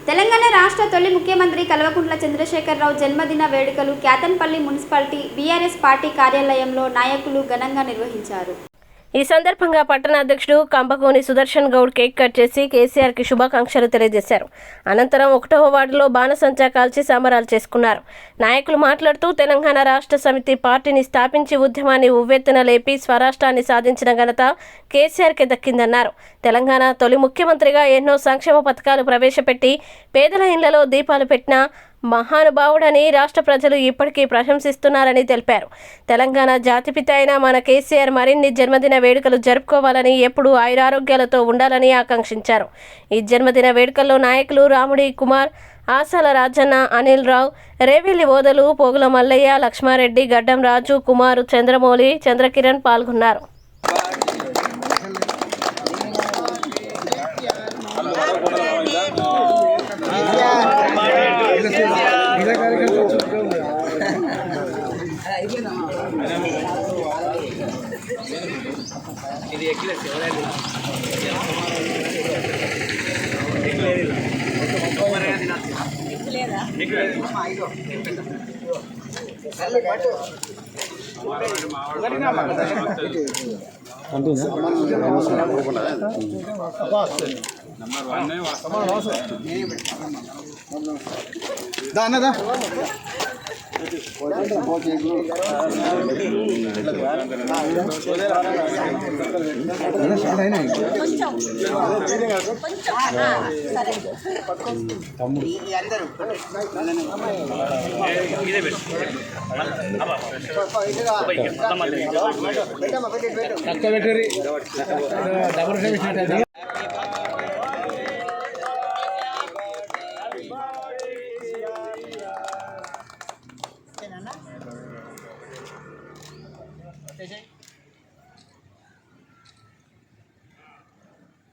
తెలంగాణ రాష్ట్ర తొలి ముఖ్యమంత్రి కల్వకుంట్ల చంద్రశేఖరరావు జన్మదిన వేడుకలు క్యాతన్పల్లి మున్సిపాలిటీ బీఆర్ఎస్ పార్టీ కార్యాలయంలో నాయకులు ఘనంగా నిర్వహించారు. ఈ సందర్భంగా పట్టణ అధ్యక్షుడు కంబగోని సుదర్శన్ గౌడ్ కేక్ కట్ చేసి కేసీఆర్కి శుభాకాంక్షలు తెలియజేశారు. అనంతరం 1వ వార్డులో బాణసంచా కాల్చి సంబరాలు చేసుకున్నారు. నాయకులు మాట్లాడుతూ తెలంగాణ రాష్ట్ర సమితి పార్టీని స్థాపించి ఉద్యమాన్ని ఉవ్వెత్తున లేపి స్వరాష్ట్రాన్ని సాధించిన ఘనత కేసీఆర్కి దక్కిందన్నారు. తెలంగాణ తొలి ముఖ్యమంత్రిగా ఎన్నో సంక్షేమ పథకాలు ప్రవేశపెట్టి పేదల ఇళ్లలో దీపాలు పెట్టిన మహానుభావుడని రాష్ట్ర ప్రజలు ఇప్పటికీ ప్రశంసిస్తున్నారని తెలిపారు. తెలంగాణ జాతిపిత అయిన మన కేసీఆర్ మరిన్ని జన్మదిన వేడుకలు జరుపుకోవాలని, ఎప్పుడూ ఆయురారోగ్యాలతో ఉండాలని ఆకాంక్షించారు. ఈ జన్మదిన వేడుకల్లో నాయకులు రాముడి కుమార్, ఆసాల రాజన్న, అనిల్ రావు, రేవెల్లి ఓదలు, పోగుల మల్లయ్య, లక్ష్మారెడ్డి, గడ్డం రాజు, కుమారు, చంద్రమౌళి, చంద్రకిరణ్ పాల్గొన్నారు.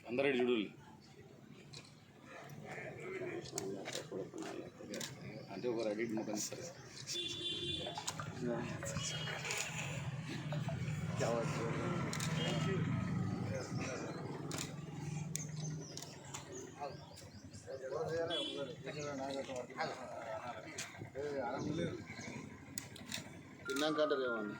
అందరూ చూడు అంటే ఒక రెడీ ముఖం సరే తిన్నాకంటారేమన్నా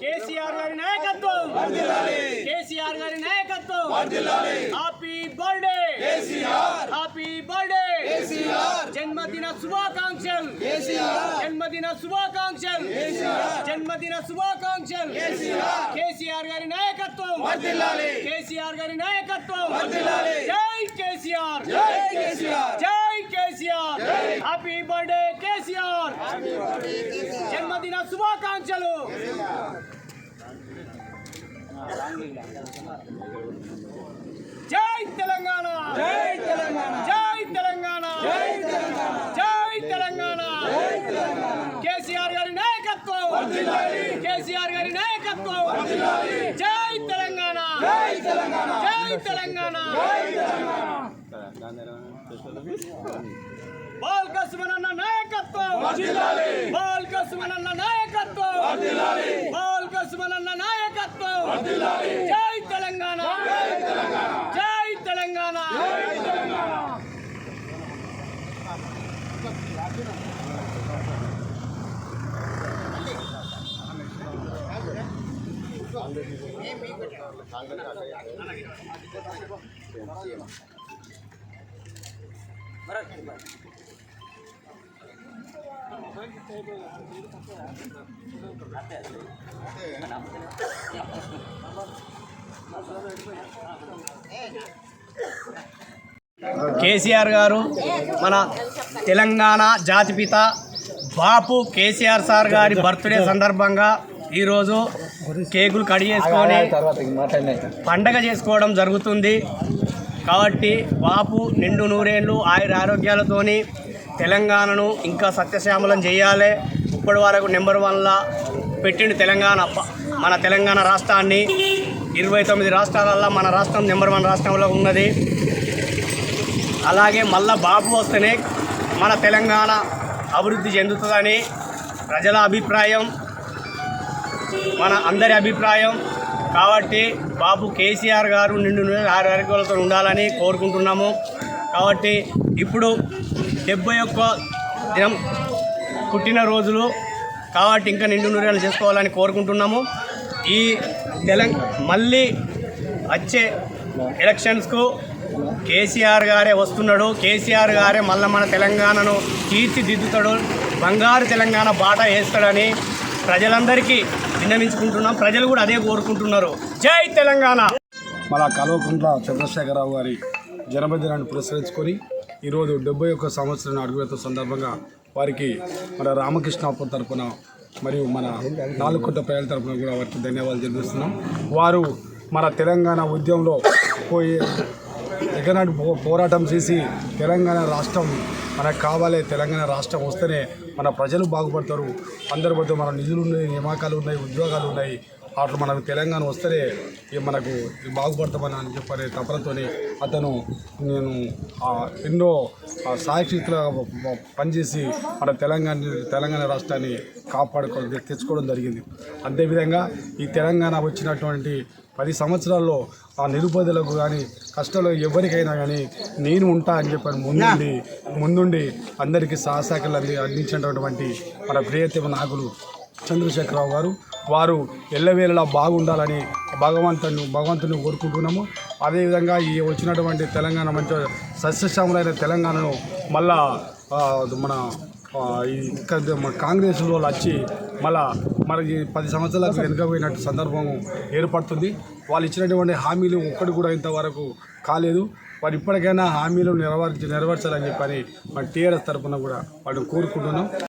కేసీఆర్ గారి నాయకత్వం, కేసీఆర్ గారి నాయకత్వం, happy birthday KCR, happy birthday KCR, జన్మదిన శుభాకాంక్షలు కేసీఆర్, జన్మదిన శుభాకాంక్షలు కేసీఆర్, జన్మదిన శుభాకాంక్షలు కేసీఆర్, కేసీఆర్ గారి నాయకత్వం వర్ధిల్లాలి, కేసీఆర్ గారి నాయకత్వం వర్ధిల్లాలి, జై కేసీఆర్, జై కేసీఆర్, జై కేసీఆర్, హ్యాపీ బర్త్డే కేసీఆర్, జన్మదిన శుభాకాంక్షలు. జై తెలంగాణ, జై తెలంగాణ, జై తెలంగాణ, జై తెలంగాణ, జై తెలంగాణ, జై తెలంగాణ, కేసీఆర్ గారి నాయకత్వం వర్ధిల్లాలి, కేసీఆర్ గారి నాయకత్వం వర్ధిల్లాలి, జై తెలంగాణ, జై తెలంగాణ, జై తెలంగాణ, జై తెలంగాణ. బాల్కసుమనన్న నాయకత్వం వర్ధిల్లాలి, బాల్కసుమనన్న నాయకత్వం వర్ధిల్లాలి, బాల్కసుమనన్న నాయకత్వం వర్ధిల్లాలి, జై తెలంగాణ, జై తెలంగాణ, జై తెలంగాణ, జై తెలంగాణ. కేసీఆర్ గారు మన తెలంగాణ జాతిపిత బాపు కేసీఆర్ సార్ గారి బర్త్డే సందర్భంగా ఈరోజు కేకులు కట్ చేసుకొని పండగ చేసుకోవడం జరుగుతుంది. కాబట్టి బాపు నిండు నూరేళ్ళు ఆయుర ఆరోగ్యాలతోని తెలంగాణను ఇంకా సత్యశ్యామలం చేయాలి. ఇప్పటి వరకు నెంబర్ 1లా పెట్టిండు తెలంగాణ. మన తెలంగాణ రాష్ట్రాన్ని 29 రాష్ట్రాలల్లో మన రాష్ట్రం నెంబర్ 1 రాష్ట్రంలో ఉన్నది. అలాగే మళ్ళా బాబు వస్తేనే మన తెలంగాణ అభివృద్ధి చెందుతుందని ప్రజల అభిప్రాయం. మన అందరి అభిప్రాయం. కాబట్టి బాబు కేసీఆర్ గారు నిండు ఆరోగ్యాలతో ఉండాలని కోరుకుంటున్నాము. కాబట్టి ఇప్పుడు 71 దినం పుట్టినరోజులు కాబట్టి ఇంకా నిండు నూరేళ్ళు చేసుకోవాలని కోరుకుంటున్నాము. ఈ మళ్ళీ వచ్చే ఎలక్షన్స్కు కేసీఆర్ గారే వస్తున్నాడు. కేసీఆర్ గారే మళ్ళీ మన తెలంగాణను తీర్చిదిద్దుతాడు, బంగారు తెలంగాణ బాట వేస్తాడని ప్రజలందరికీ విన్నవించుకుంటున్నాం. ప్రజలు కూడా అదే కోరుకుంటున్నారు. జై తెలంగాణ. మన కల్వకుంట్ల చంద్రశేఖరరావు గారి జన్మదినాన్ని పురస్కరించుకొని ఈరోజు 71 సంవత్సరాన్ని అడుగుతున్న సందర్భంగా వారికి మన రామకృష్ణాపురం తరఫున మరియు మన నాలుగుకొండ ప్రజల తరఫున కూడా వారికి ధన్యవాదాలు తెలిపిస్తున్నాం. వారు మన తెలంగాణ ఉద్యమంలో పోయి ఎగనాడు పోరాటం చేసి తెలంగాణ రాష్ట్రం మనకు కావాలి, తెలంగాణ రాష్ట్రం వస్తేనే మన ప్రజలు బాగుపడతారు, అందరి మధ్య మన నిధులు ఉన్నాయి, నియామకాలు ఉన్నాయి, ఉద్యోగాలు ఉన్నాయి, అట్లా మనకు తెలంగాణ వస్తేనే మనకు బాగుపడతామని అని చెప్పనే తపనతో అతను ఎన్నో సాయశక్తులుగా పనిచేసి మన తెలంగాణ రాష్ట్రాన్ని తెచ్చుకోవడం జరిగింది. అదేవిధంగా ఈ తెలంగాణ వచ్చినటువంటి 10 సంవత్సరాల్లో ఆ నిరుపేదలకు కానీ కష్టాలు ఎవరికైనా కానీ నేను ఉంటా అని చెప్పని ముందుండి అందరికీ సహకారాలు అందించినటువంటి మన ప్రియతమ నాయకులు చంద్రశేఖరరావు గారు, వారు ఎల్లవేళలా బాగుండాలని భగవంతుని కోరుకుంటున్నాము. అదేవిధంగా ఈ వచ్చినటువంటి తెలంగాణ మంచి సస్యశ్యామలైన తెలంగాణను మళ్ళా మన కాంగ్రెస్ వాళ్ళు వచ్చి మళ్ళా మనకి 10 సంవత్సరాలకు వెనుకపోయినట్టు సందర్భం ఏర్పడుతుంది. వాళ్ళు ఇచ్చినటువంటి హామీలు ఒక్కటి కూడా ఇంతవరకు కాలేదు. వారు ఇప్పటికైనా హామీలు నెరవేర్చాలని చెప్పని మన టీఆర్ఎస్ తరఫున కూడా వాటిని కోరుకుంటున్నాం.